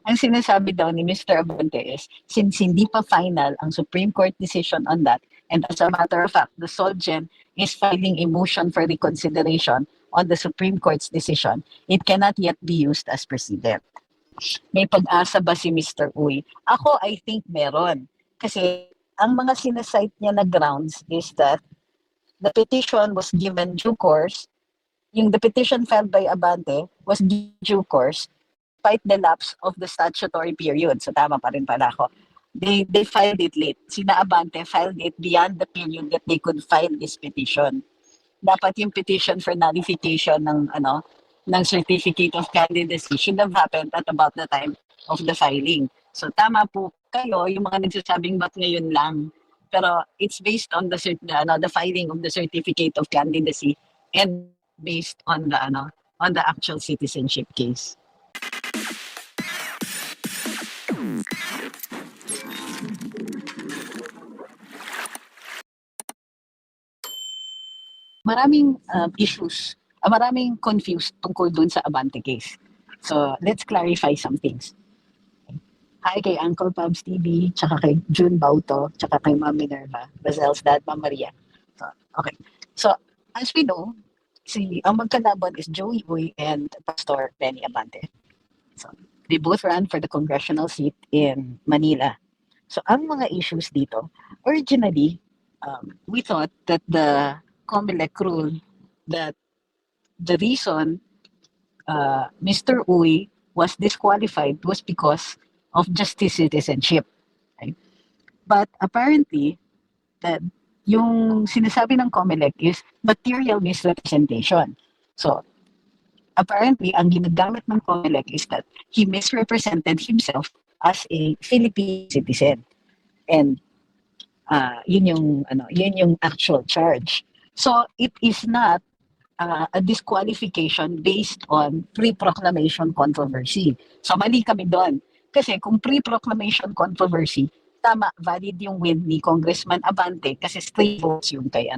Ang sinasabi daw ni Mr. Abante is, since hindi pa final ang Supreme Court decision on that, and as a matter of fact, the Solgen is filing a motion for reconsideration on the Supreme Court's decision, it cannot yet be used as precedent. May pag-asa ba si Mr. Uy? Ako, I think meron. Kasi ang mga sinasite niya na grounds is that the petition was given due course, the petition filed by Abante was given due course despite the lapse of the statutory period. So tama pa rin pala ako. They filed it late. Sina Abante filed it beyond the period that they could file this petition. Dapat yung petition for nullification ng certificate of candidacy should have happened at about the time of the filing. So tama po kayo, yung mga nagsasabing ba't ngayon lang. Pero it's based on the filing of the certificate of candidacy and based on the actual citizenship case. Maraming issues, maraming confused tungkol dun sa Abante case. So, let's clarify some things. Hi kay Uncle Pabs TV, tsaka kay June Bauto, tsaka kay Ma'am Minerva, Bazel's dad, Ma'am Maria. So, okay. So, as we know, ang magkalaban is Joey Uy and Pastor Benny Abante. So, they both ran for the congressional seat in Manila. So, ang mga issues dito, originally, we thought that the COMELEC rule that the reason Mr. Uy was disqualified was because of justice citizenship. Right? But apparently, that yung sinasabi ng COMELEC is material misrepresentation. So, apparently, ang ginagamit ng COMELEC is that he misrepresented himself as a Philippine citizen. And yun yung actual charge. So, it is not a disqualification based on pre-proclamation controversy. So, mali kami doon. Kasi kung pre-proclamation controversy, tama, valid yung win ni Congressman Abante kasi straight votes yung kay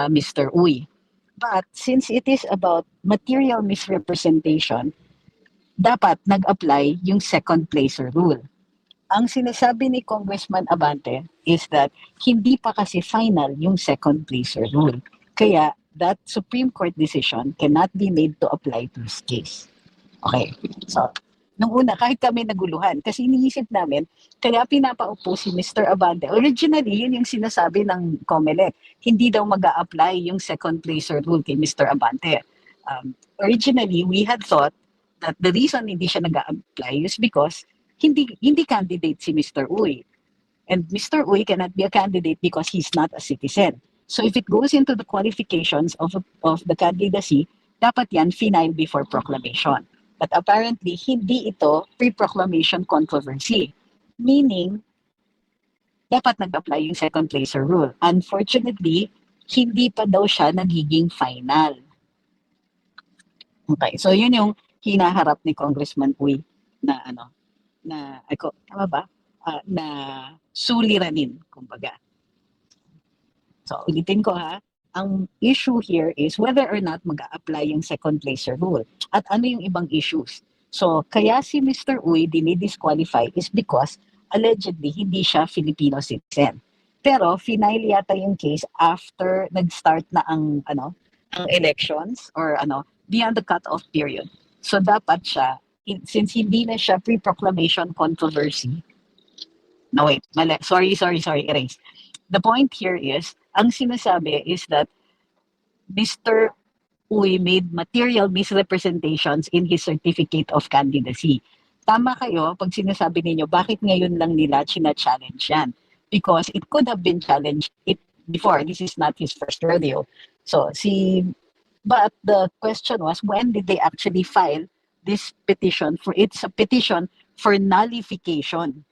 Mr. Uy. But since it is about material misrepresentation, dapat nag-apply yung second placer rule. Ang sinasabi ni Congressman Abante is that hindi pa kasi final yung second placer rule. Kaya that Supreme Court decision cannot be made to apply to his case. Okay. So, nung una, kahit kami naguluhan, kasi iniisip namin, kaya pinapaupo si Mr. Abante. Originally, yun yung sinasabi ng COMELEC. Hindi daw mag-a-apply yung second placer rule kay Mr. Abante. Originally, we had thought that the reason hindi siya nag-a-apply is because hindi candidate si Mr. Uy. And Mr. Uy cannot be a candidate because he's not a citizen. So if it goes into the qualifications of the candidacy, dapat yan final before proclamation. But apparently, hindi ito pre-proclamation controversy. Meaning, dapat nag-apply yung second placer rule. Unfortunately, hindi pa daw siya nagiging final. Okay, so yun yung hinaharap ni Congressman Uy na tama ba? Na suliranin, kumbaga. So, ulitin ko ha, ang issue here is whether or not mag-a-apply yung second placer rule at ano yung ibang issues. So, kaya si Mr. Uy dinidisqualify is because allegedly hindi siya Filipino citizen. Pero final yata yung case after nag-start na ang elections or beyond the cut-off period. So, dapat siya since hindi na siya pre-proclamation controversy. No, wait. Mali. Sorry. Erase. The point here is, ang sinasabi is that Mr. Uy made material misrepresentations in his certificate of candidacy. Tama kayo pag sinasabi ninyo, bakit ngayon lang nila china-challenge yan? Because it could have been challenged before. This is not his first rodeo. So, but the question was, when did they actually file this petition? It's a petition for nullification.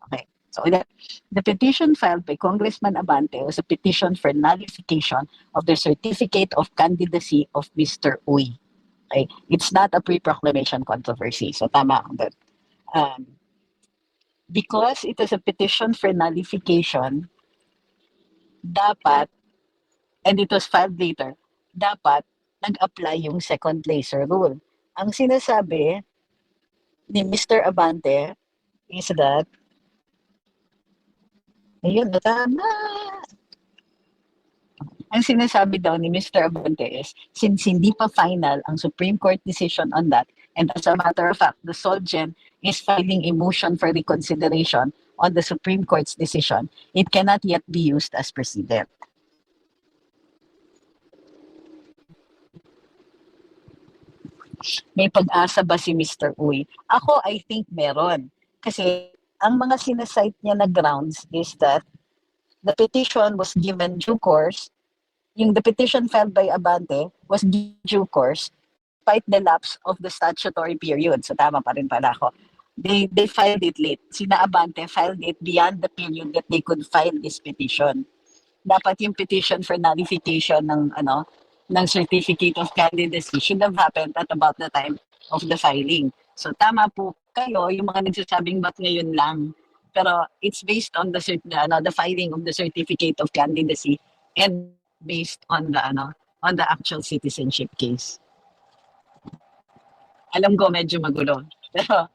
Okay. So the petition filed by Congressman Abante was a petition for nullification of the certificate of candidacy of Mr. Uy. Okay. It's not a pre-proclamation controversy. So tama ako doon. Because it is a petition for nullification, dapat, and it was filed later, dapat nag-apply yung second placer rule. Ang sinasabi ni Mr. Abante is that, ayun, tama. Ang sinasabi daw ni Mr. Abante is, since hindi pa final ang Supreme Court decision on that, and as a matter of fact, the Solgen is filing a motion for reconsideration on the Supreme Court's decision, it cannot yet be used as precedent. May pag-asa ba si Mr. Uy? Ako, I think meron. Kasi ang mga sinasite niya na grounds is that the petition was given due course, the petition filed by Abante was due course despite the lapse of the statutory period. So tama pa rin pala ako. They filed it late. Sina Abante filed it beyond the period that they could file this petition. Dapat yung petition for nullification ng certificate of candidacy should have happened at about the time of the filing. So tama po kayo, yung mga nagsasabing ba't ngayon lang. Pero it's based on the filing of the certificate of candidacy and based on the actual citizenship case. Alam ko medyo magulo. Pero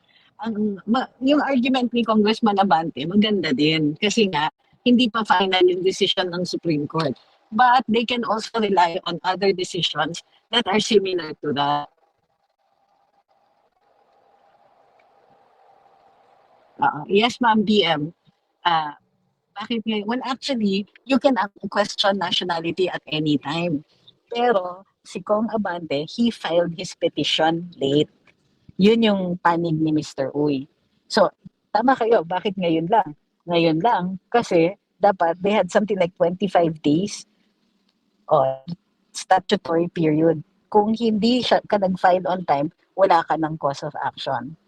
yung argument ni Congressman Abante, maganda din. Kasi nga, hindi pa final yung decision ng Supreme Court. But they can also rely on other decisions that are similar to that. Yes, ma'am, BM. Bakit ngayon? Well, actually, you can question nationality at any time. Pero si Kong Abante, he filed his petition late. Yun yung panig ni Mr. Uy. So, tama kayo. Bakit ngayon lang? Ngayon lang kasi dapat they had something like 25 days on statutory period. Kung hindi ka nag-file on time, wala ka ng cause of action.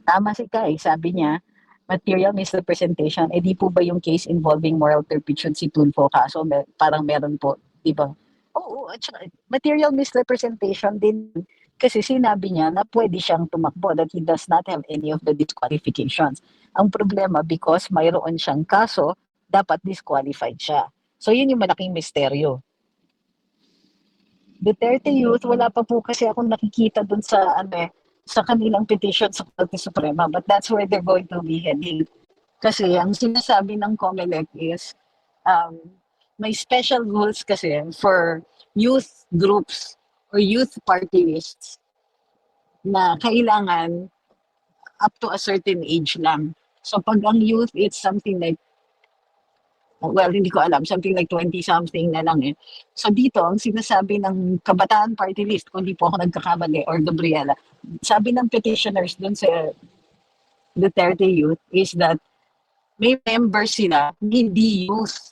Tama si Kai, sabi niya, material misrepresentation, di po ba yung case involving moral turpitude si Tulfo? Kaso parang meron po, di ba? Oo, at saka, material misrepresentation din kasi sinabi niya na pwede siyang tumakbo, that he does not have any of the disqualifications. Ang problema, because mayroon siyang kaso, dapat disqualified siya. So yun yung malaking misteryo. Duterte Youth, wala pa po kasi akong nakikita dun sa kanilang petition sa Korte Suprema, but that's where they're going to be heading. Kasi ang sinasabi ng COMELEC is may special rules kasi for youth groups or youth party lists na kailangan up to a certain age lang. So pag ang youth, it's something like, well, hindi ko alam, something like 20-something na lang eh. So dito, ang sinasabi ng Kabataan Party List, kung di po ako nagkakamali, or Gabriela, sabi ng petitioners dun sa Duterte Youth is that may members sila, hindi youth.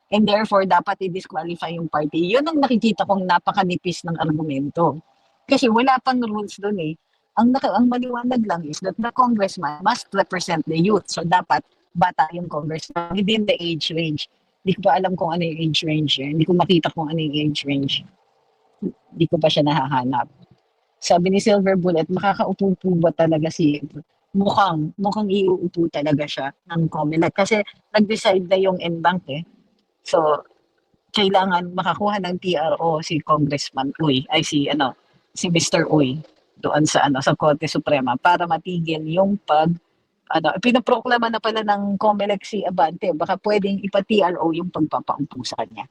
And therefore, dapat i-disqualify yung party. Yun ang nakikita kong napakanipis ng argumento. Kasi wala pang rules dun eh. Ang maliwanag lang is that the congressman must represent the youth. So dapat bata yung congressman within the age range. Hindi ko pa alam kung ano yung age range eh. Hindi ko makita kung ano yung age range. Hindi ko pa siya nahahanap. Sabi ni Silver Bullet, makakaupo po ba talaga mukhang iuupo talaga siya ng COMELEC. Kasi nag-decide na yung NBank eh. So, kailangan makakuha ng TRO si Congressman Uy, si Mr. Uy doon sa Korte Suprema para matigil yung pinaproklama na pala ng COMELEC si Abante, baka pwedeng ipa-TRO yung pagpapaupo sa kanya.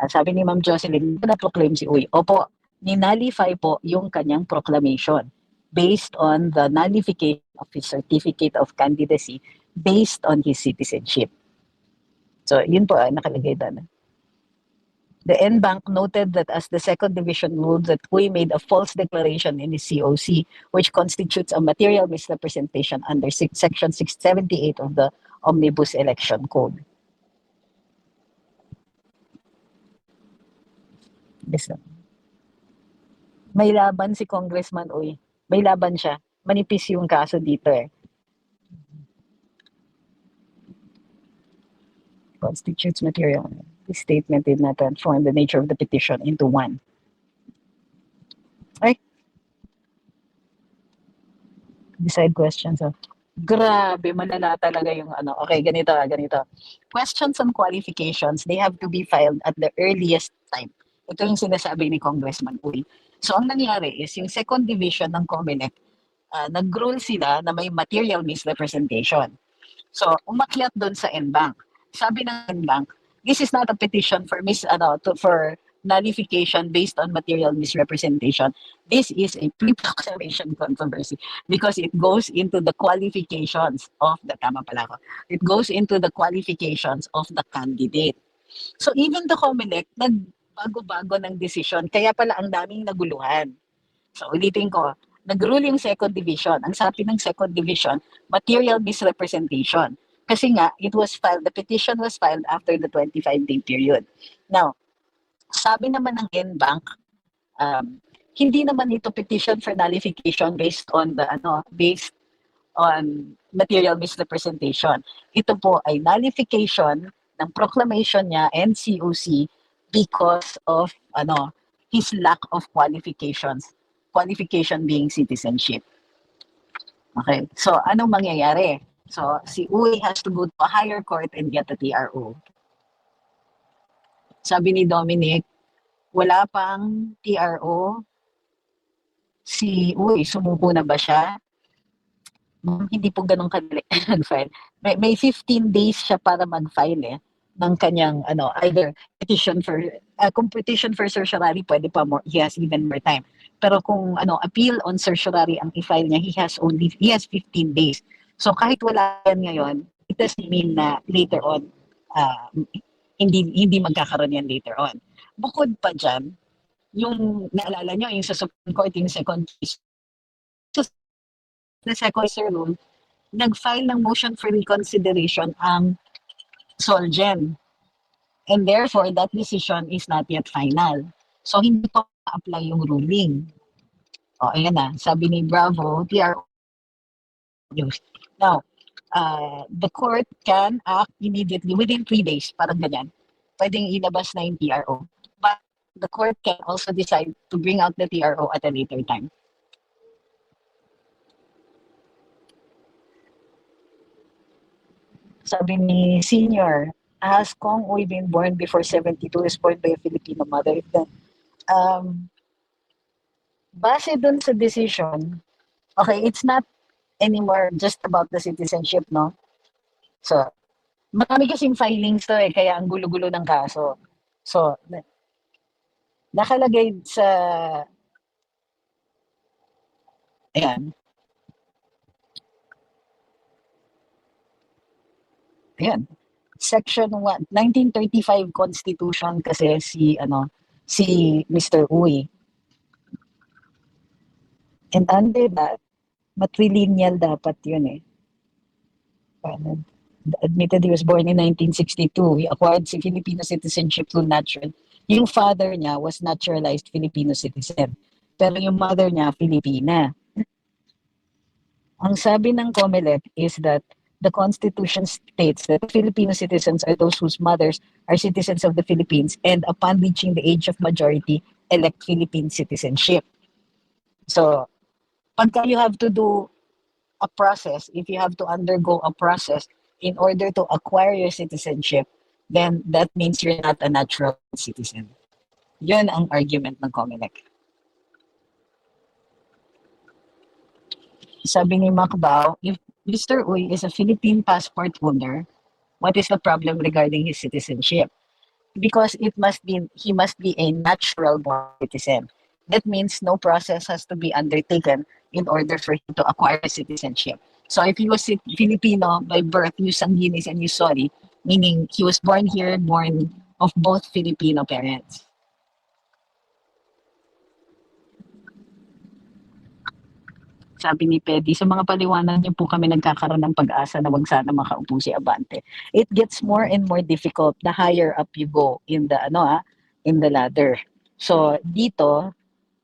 Sabi ni Ma'am Jocelyn, na-proclaim si Uy. Opo, ninalify po yung kanyang proclamation based on the nullification of his certificate of candidacy based on his citizenship. So, yun po nakalagay doon. The NBank noted that as the second division ruled that Uy made a false declaration in his COC, which constitutes a material misrepresentation under Section 678 of the Omnibus Election Code. May laban si Congressman Uy. May laban siya. Manipis yung kaso dito eh. Constitutes material. This statement did not transform the nature of the petition into one. Ay, decide questions. Grabe, malala talaga yung ano. Okay, ganito. Questions on qualifications, they have to be filed at the earliest time. Ito yung sinasabi ni Congressman Uy. So, ang nangyari is, yung second division ng COMELEC, nag-rule sila na may material misrepresentation. So, umakyat doon sa NBank. Sabi ng NBank, this is not a petition for for nullification based on material misrepresentation. This is a pre-proclamation controversy because it goes into the qualifications of the tama pala ko. It goes into the qualifications of the candidate. So even the COMELEC nagbago-bago ng decision, kaya pala ang daming naguluhan. So ulitin ko, nag-rule yung second division. Ang sabi ng second division, material misrepresentation. Kasi nga, the petition was filed after the 25-day period. Now, sabi naman ng NBank, hindi naman ito petition for nullification based on material misrepresentation. Ito po ay nullification ng proclamation niya and COC because of his lack of qualifications. Qualification being citizenship. Okay, so anong mangyayari? So si Uy has to go to a higher court and get a TRO. Sabi ni Dominic, wala pang TRO. Si Uy, sumuko na ba siya? Hindi po ganun kadali mag-file. May 15 days siya para mag-file ng kanyang either petition for petition for certiorari, pwede pa more, he has even more time. Pero kung appeal on certiorari ang i-file niya, he has 15 days. So kahit wala yan ngayon, it doesn't mean na later on hindi magkakaroon yan later on. Bukod pa dyan, yung naalala nyo, yung sa Supreme Court, yung second case, the second rule, nag-file ng motion for reconsideration ang Solgen. And therefore, that decision is not yet final. So, hindi pa apply yung ruling. O, ayan na. Sabi ni Bravo, TRO news. Now, the court can act immediately within 3 days, parang ganyan. Pwedeng ilabas na yung TRO. But the court can also decide to bring out the TRO at a later time. Sabi ni Senior, has Kong Uy been born before 72 is born by a Filipino mother? Base dun sa decision, okay, it's not anymore just about the citizenship, no? So, marami kasing filings to kaya ang gulo-gulo ng kaso. So, nakalagay sa ayan. Ayan. Section 1, 1935 Constitution kasi si Mr. Uy. And under that, matrilineal dapat yun Admitted he was born in 1962. He acquired Filipino citizenship through natural. Yung father niya was naturalized Filipino citizen. Pero yung mother niya, Filipina. Ang sabi ng COMELEC is that the Constitution states that Filipino citizens are those whose mothers are citizens of the Philippines and upon reaching the age of majority, elect Philippine citizenship. So, pagka you have to do a process, if you have to undergo a process in order to acquire your citizenship, then that means you're not a natural citizen. Yun ang argument ng COMELEC. Sabi ni Macbao, if Mr. Uy is a Philippine passport holder, what is the problem regarding his citizenship? Because he must be a natural born citizen. That means no process has to be undertaken in order for him to acquire citizenship. So if he was Filipino by birth, you sanguinis and you soli, meaning he was born here, born of both Filipino parents. Sabi ni Pedi, sa mga paliwanag niyo po kami nagkakaroon ng pag-asa na wag sana makaupo si Abante. It gets more and more difficult the higher up you go in the ladder. So dito,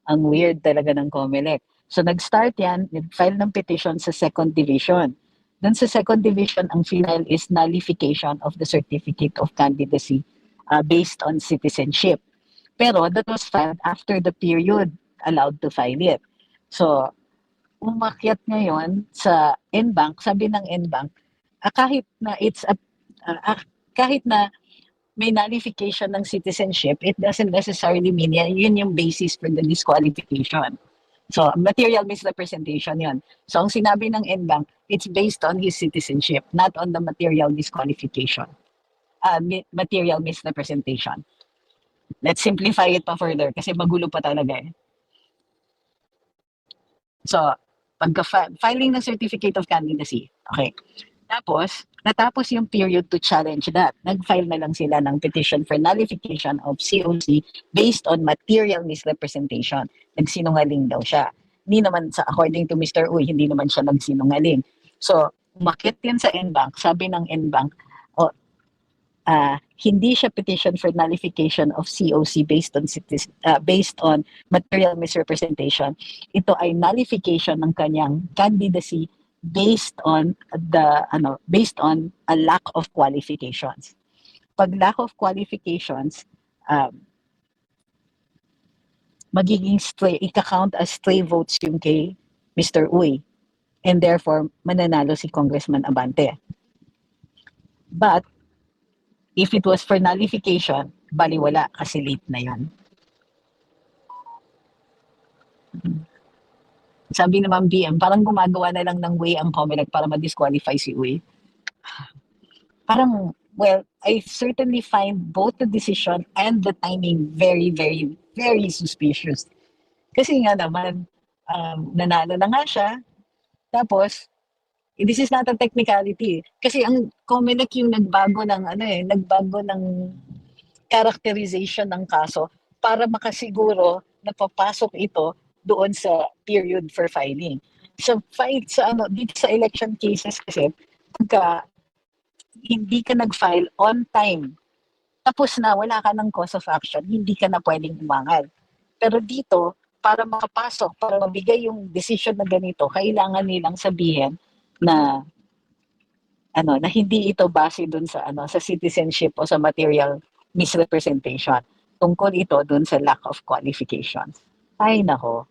ang weird talaga ng COMELEC. So nag-start yan, nag-file ng petition sa second division. Then sa second division, ang final is nullification of the certificate of candidacy based on citizenship. Pero that was filed after the period allowed to file it. So, umakyat ngayon sa NBank, sabi ng NBank, kahit na kahit na may nullification ng citizenship, it doesn't necessarily mean yun yung basis for the disqualification. So, material misrepresentation yun. So, ang sinabi ng NBank, it's based on his citizenship, not on the material disqualification. Material misrepresentation. Let's simplify it pa further kasi magulo pa talaga eh. So, filing ng certificate of candidacy. Okay. Tapos, natapos yung period to challenge that. Nag-file na lang sila ng petition for nullification of COC based on material misrepresentation. Nagsinungaling daw siya. Hindi naman, according to Mr. Uy, hindi naman siya nagsinungaling. So, umakit yan sa NBank. Sabi ng NBank, hindi siya petition for nullification of COC based on material misrepresentation. Ito ay nullification ng kanyang candidacy based on a lack of qualifications. Pag lack of qualifications, magiging ika-count as stray votes yung kay Mr. Uy, and therefore mananalo si Congressman Abante. But if it was for nullification, baliwala kasi late na yan. Sabi naman BM, parang gumagawa na lang ng way ang COMELEC para ma-disqualify si Uy. Parang, well, I certainly find both the decision and the timing very, very, very suspicious. Kasi nga naman, nanalo na nga siya, tapos, this is not a technicality. Kasi ang COMELEC yung nagbago ng characterization ng kaso para makasiguro na papasok ito doon sa period for filing. Dito sa election cases kasi, pagka hindi ka nag-file on time, tapos na, wala ka ng cause of action, hindi ka na pwedeng umangal. Pero dito, para makapasok, para mabigay yung decision na ganito, kailangan nilang sabihin na hindi ito base dun sa sa citizenship o sa material misrepresentation. Tungkol ito dun sa lack of qualifications. Ay nako.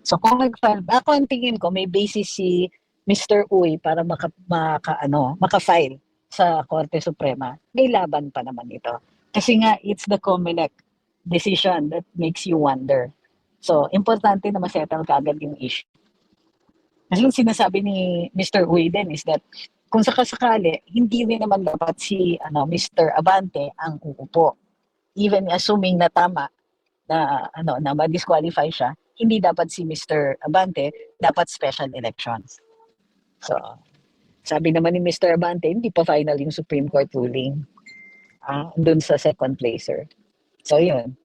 So kung nag-file, ako ang tingin ko may basis si Mr. Uy para maka-file sa Korte Suprema. May laban pa naman ito. Kasi nga it's the COMELEC decision that makes you wonder. So importante na masettle kagad yung issue. Kasi yung sinasabi ni Mr. Uy din is that kung sakasakali, hindi rin naman dapat si Mr. Abante ang uupo. Even assuming na tama na ma-disqualify siya, hindi dapat si Mr. Abante, dapat special elections. So, sabi naman ni Mr. Abante, hindi pa final yung Supreme Court ruling dun sa second placer. So, yun.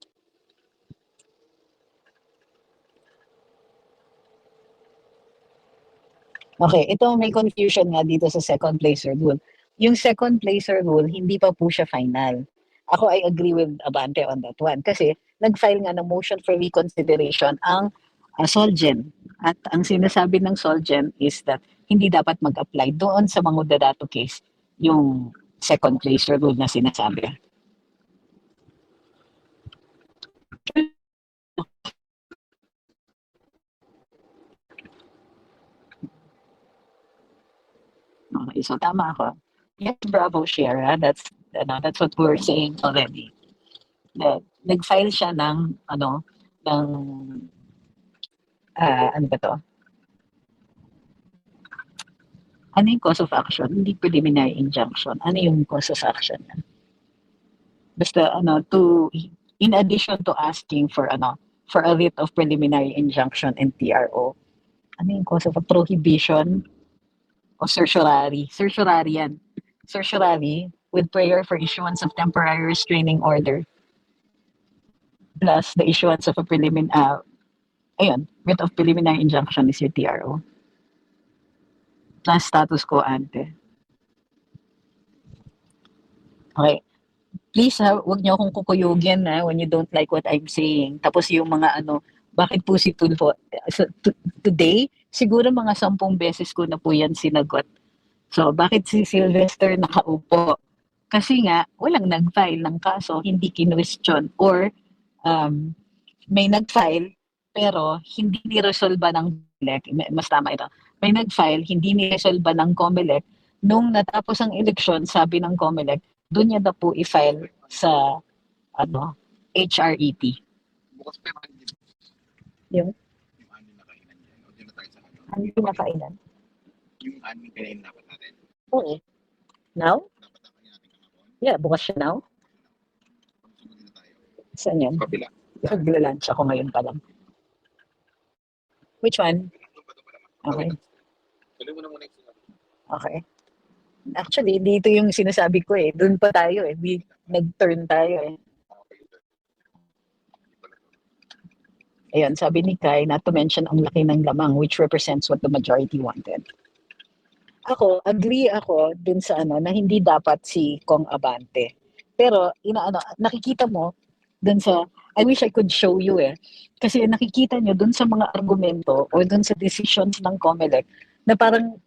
Okay, ito may confusion nga dito sa second placer rule. Yung second placer rule, hindi pa po siya final. Ako, I agree with Abante on that one. Kasi, nag-file nga ng motion for reconsideration ang Solgen. At ang sinasabi ng Solgen is that hindi dapat mag-apply doon sa mga Dadato case yung second placer rule na sinasabi. Okay, so tama ako. Yes, bravo, Shara. That's what we're saying already. Nag-file siya ng ano ba to? Ano yung cause of action? Hindi preliminary injunction. Ano yung cause of action? Basta in addition to asking for a writ of preliminary injunction and TRO, ano yung cause of a prohibition o certiorari? Certiorari yan. Certiorari with prayer for issuance of temporary restraining order plus the issuance of a writ of preliminary injunction is your TRO. Plus status quo ante. Okay. Please wag niyo akong kukuyugin when you don't like what I'm saying. Tapos yung mga bakit po si Tulfo today siguro mga 10 beses ko na po yan sinagot. So, bakit si Sylvester nakaupo? Kasi nga, walang nag-file ng kaso, hindi kinwestiyon, or um, may nag-file, pero hindi niresolba ng COMELEC, mas tama ito, may nag-file, hindi niresolba ng COMELEC, nung natapos ang eleksyon, sabi ng COMELEC, doon niya na po i-file sa HRET. Bukas pa Yung yung anim na kainan niya. O, dyan na tayo sa ano. ano yung nakainan? Yung anim kainan dapat natin. Oo. Now? Dapat natin kahapon. Yeah, bukas siya now. Sumunod na tayo. Saan yan? Sa kabila. Nagla-lunch ako ngayon pa lang. Which one? Doon pa naman. Okay. Tuloy mo na muna yung sinabi. Okay. Actually, dito yung sinasabi ko eh. Doon pa tayo eh. Nag-turn tayo eh. Okay. Hindi pala. Ayun, sabi ni Kai, not to mention ang laki ng lamang which represents what the majority wanted. Ako, agree ako dun sa na hindi dapat si Kong Abante. Pero, nakikita mo dun sa, I wish I could show you eh. Kasi nakikita nyo dun sa mga argumento or dun sa decisions ng COMELEC na parang,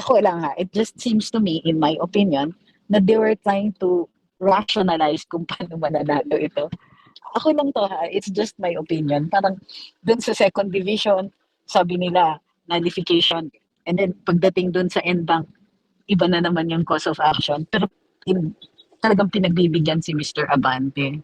ako lang ha, it just seems to me, in my opinion, na they were trying to rationalize kung paano mananalo ito. Ako lang to ha, it's just my opinion. Parang dun sa second division, sabi nila, nullification. And then pagdating dun sa NBank, iba na naman yung cause of action. Pero talagang pinagbibigyan si Mr. Abante.